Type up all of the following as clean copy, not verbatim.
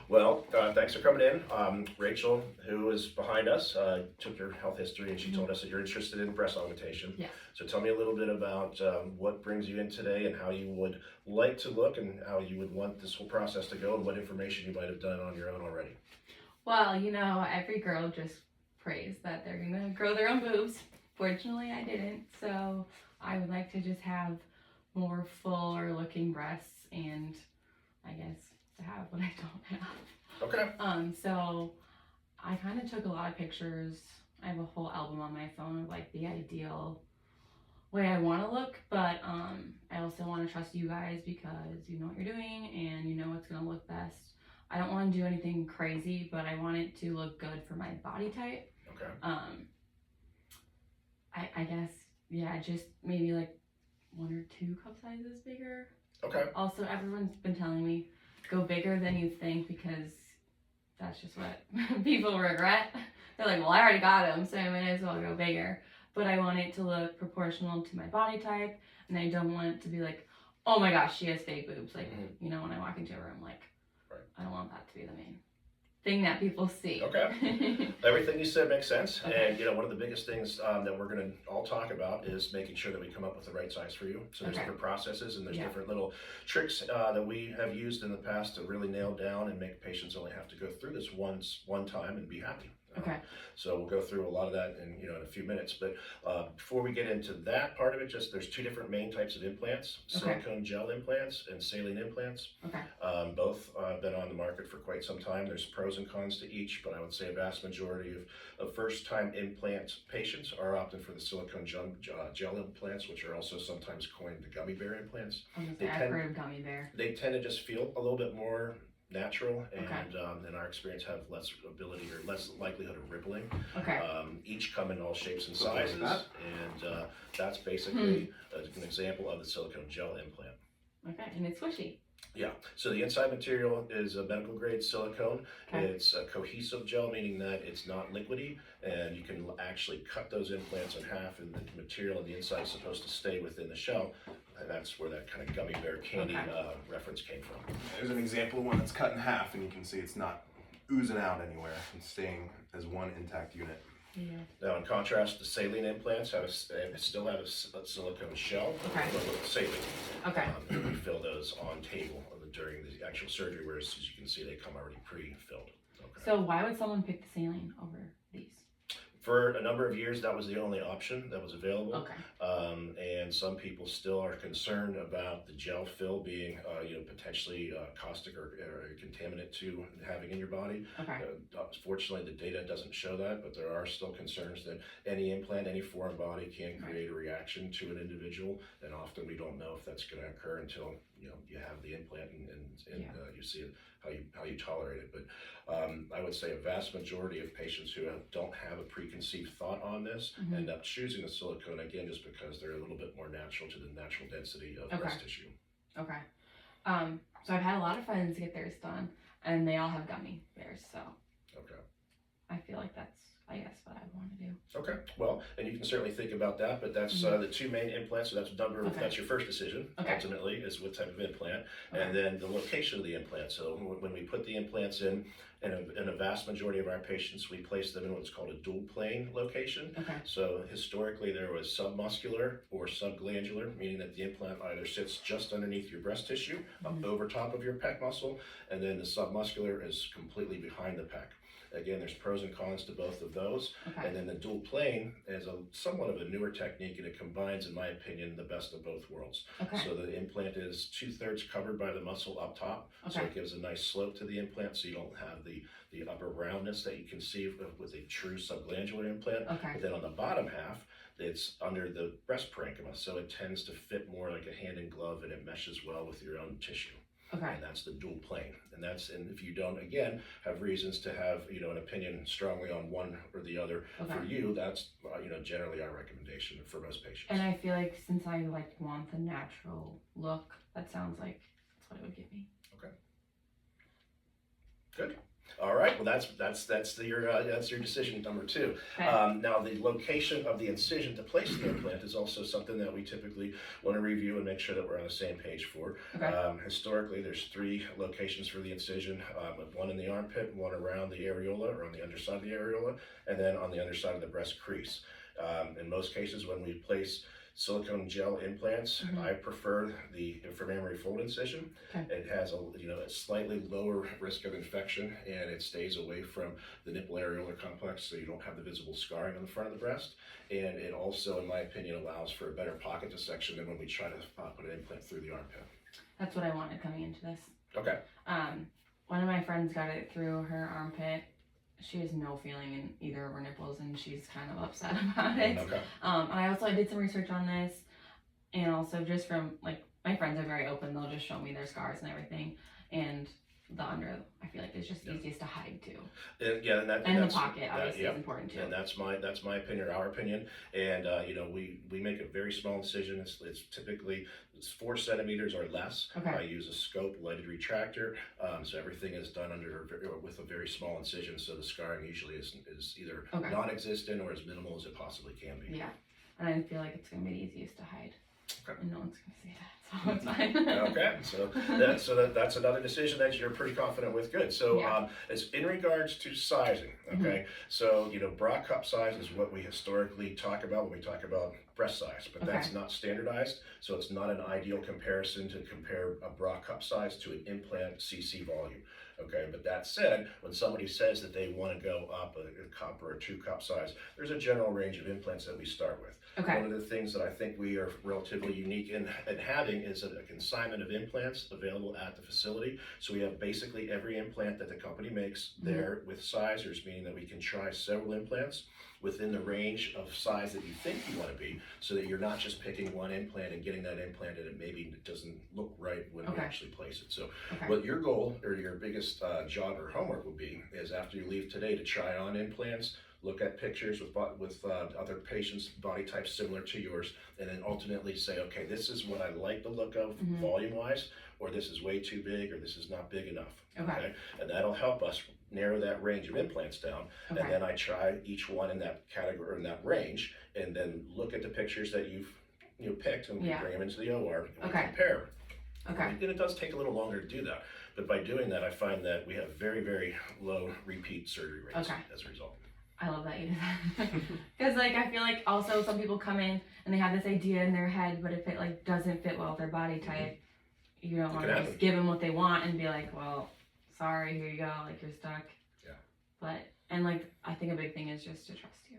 Well, thanks for coming in. Rachel, who is behind us, took your health history and she told us that you're interested in breast augmentation. Yes. So tell me a little bit about what brings you in today and how you would like to look and how you would want this whole process to go and what information you might have done on your own already. Well, every girl just prays that they're gonna grow their own boobs. Fortunately, I didn't, so I would like to just have more fuller looking breasts and I guess to have what I don't have. Okay. So I kind of took a lot of pictures. I have a whole album on my phone of like the ideal way I want to look, but I also want to trust you guys because you know what you're doing and you know what's gonna look best. I don't want to do anything crazy, but I want it to look good for my body type. Okay. I guess, yeah, just maybe like 1 or 2 cup sizes bigger. Okay. Also, everyone's been telling me go bigger than you think because that's just what people regret. They're like, well, I already got them, so I might as well go bigger. But I want it to look proportional to my body type, and I don't want it to be like, oh my gosh, she has fake boobs. Like, when I walk into a room, like, right. I don't want that to be the main thing that people see. Okay. Everything you said makes sense. Okay. And one of the biggest things that we're going to all talk about is making sure that we come up with the right size for you. So there's different processes and there's different little tricks that we have used in the past to really nail down and make patients only have to go through this one time and be happy. Okay. So we'll go through a lot of that in a few minutes. But before we get into that part of it, there's 2 different main types of implants: silicone gel implants and saline implants. Okay. Both have been on the market for quite some time. There's pros and cons to each, but I would say a vast majority of first-time implant patients are opting for the silicone gel implants, which are also sometimes coined the gummy bear implants. I've heard of gummy bear. They tend to just feel a little bit more natural and Okay. in our experience have less ability or less likelihood of rippling. Okay. Each come in all shapes and sizes, and that's basically an example of the silicone gel implant. Okay, and it's squishy. Yeah, so the inside material is a medical grade silicone. Okay. It's a cohesive gel, meaning that it's not liquidy, and you can actually cut those implants in half, and the material on the inside is supposed to stay within the shell, and that's where that kind of gummy bear candy reference came from. There's an example of one that's cut in half, and you can see it's not oozing out anywhere. It's staying as one intact unit. Yeah. Now, in contrast, the saline implants still have a silicone shell, but with saline. Okay. And we fill those on table during the actual surgery, whereas as you can see, they come already pre-filled. Okay. So why would someone pick the saline over these? For a number of years, that was the only option that was available. Okay. And some people still are concerned about the gel fill being, potentially caustic or a contaminant to having in your body. Okay. Fortunately, the data doesn't show that, but there are still concerns that any implant, any foreign body can create a reaction to an individual, and often we don't know if that's going to occur until you have the implant and you see it, how you tolerate it. But I would say a vast majority of patients who don't have a preconceived thought on this end up choosing the silicone, again, just because they're a little bit more natural to the natural density of breast tissue. Okay. So I've had a lot of friends get theirs done, and they all have gummy bears, so I feel like that's, I guess, what I want to do. Okay, well, and you can certainly think about that, but that's the 2 main implants. So that's your first decision. Ultimately, is what type of implant, and then the location of the implant. So when we put the implants in a vast majority of our patients, we place them in what's called a dual plane location. Okay. So historically, there was submuscular or subglandular, meaning that the implant either sits just underneath your breast tissue, up over top of your pec muscle, and then the submuscular is completely behind the pec. Again, there's pros and cons to both of those. Okay. And then the dual plane is somewhat of a newer technique, and it combines, in my opinion, the best of both worlds. Okay. So the implant is 2/3 covered by the muscle up top, so it gives a nice slope to the implant, so you don't have the upper roundness that you can see with a true subglandular implant. Okay. But then on the bottom half, it's under the breast parenchyma, so it tends to fit more like a hand in glove, and it meshes well with your own tissue. Okay. And that's the dual plane. And if you don't, again, have reasons to have, an opinion strongly on one or the other, for you, that's, generally our recommendation for most patients. And I feel like since I want the natural look, that sounds like that's what it would give me. Okay. Good. All right, well, that's your decision number 2. Okay. Now, the location of the incision to place the implant is also something that we typically want to review and make sure that we're on the same page for. Okay. Historically, there's 3 locations for the incision, one in the armpit, one around the areola or on the underside of the areola, and then on the underside of the breast crease. In most cases, when we place silicone gel implants, I prefer the inframammary fold incision. Okay. It has a slightly lower risk of infection, and it stays away from the nipple areolar complex, so you don't have the visible scarring on the front of the breast. And it also, in my opinion, allows for a better pocket dissection than when we try to put an implant through the armpit. That's what I wanted coming into this. Okay. One of my friends got it through her armpit. She has no feeling in either of her nipples, and she's kind of upset about it. Okay. And I did some research on this, and also just from, like, my friends are very open. They'll just show me their scars and everything, and the under, I feel like, is just easiest to hide too. And the pocket obviously is important too. And that's my opinion, or our opinion. And we make a very small incision. It's typically 4 centimeters or less. Okay. I use a scope lighted retractor, so everything is done with a very small incision. So the scarring usually is either non-existent or as minimal as it possibly can be. Yeah, and I feel like it's gonna be the easiest to hide. Okay. And no one's gonna see that, so it's fine. Okay, so that's another decision that you're pretty confident with. Good. So it's in regards to sizing. Okay, so bra cup size is what we historically talk about when we talk about breast size, but that's not standardized, so it's not an ideal comparison to compare a bra cup size to an implant CC volume. Okay, but that said, when somebody says that they want to go up a cup or a 2 cup size, there's a general range of implants that we start with. Okay. One of the things that I think we are relatively unique in having is a consignment of implants available at the facility. So we have basically every implant that the company makes there with sizers, meaning that we can try several implants within the range of size that you think you want to be, so that you're not just picking one implant and getting that implant and it maybe doesn't look right when we actually place it. So what your goal or your biggest job or homework would be is, after you leave today, to try on implants, look at pictures with other patients' body types similar to yours, and then ultimately say, okay, this is what I like the look of volume-wise, or this is way too big, or this is not big enough. Okay? And that'll help us narrow that range of implants down. And then I try each one in that category, or in that range, and then look at the pictures that you've picked, and we bring them into the OR and we compare. And it does take a little longer to do that, but by doing that, I find that we have very, very low repeat surgery rates as a result. I love that you did that. Because, like, I feel like also some people come in and they have this idea in their head, but if it, like, doesn't fit well with their body type, you don't want to just give them what they want and be like, well, sorry, here you go, like, you're stuck. Yeah. But, and, like, I think a big thing is just to trust you.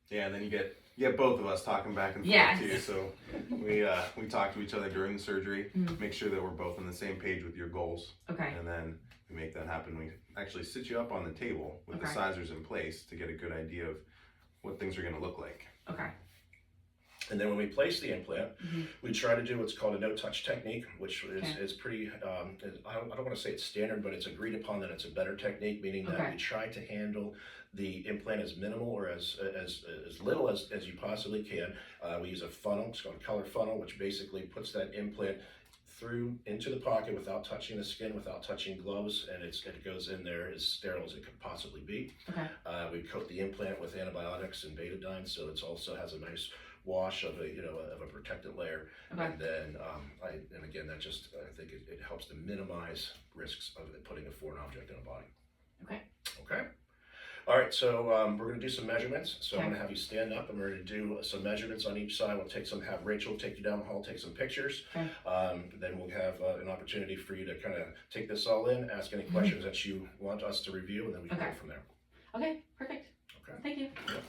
Yeah, and then you get both of us talking back and forth too. So we talk to each other during the surgery, make sure that we're both on the same page with your goals. Okay. And then we make that happen. We actually sit you up on the table with the sizers in place to get a good idea of what things are going to look like. Okay. And then when we place the implant, we try to do what's called a no-touch technique, which is pretty, I don't want to say it's standard, but it's agreed upon that it's a better technique, meaning that we try to handle the implant as minimal or as little as you possibly can. We use a funnel, it's called a color funnel, which basically puts that implant through into the pocket without touching the skin, without touching gloves, and it goes in there as sterile as it could possibly be. Okay. We coat the implant with antibiotics and betadine, so it also has a nice wash of a protectant layer. Okay. And then and again, that just, I think it helps to minimize risks of putting a foreign object in a body. Okay. Okay. All right, so we're going to do some measurements. So I'm going to have you stand up, and we're going to do some measurements on each side. We'll have Rachel take you down the hall, take some pictures. Okay. Then we'll have an opportunity for you to kind of take this all in, ask any questions that you want us to review, and then we can go from there. Okay, perfect. Okay. Thank you. Yep.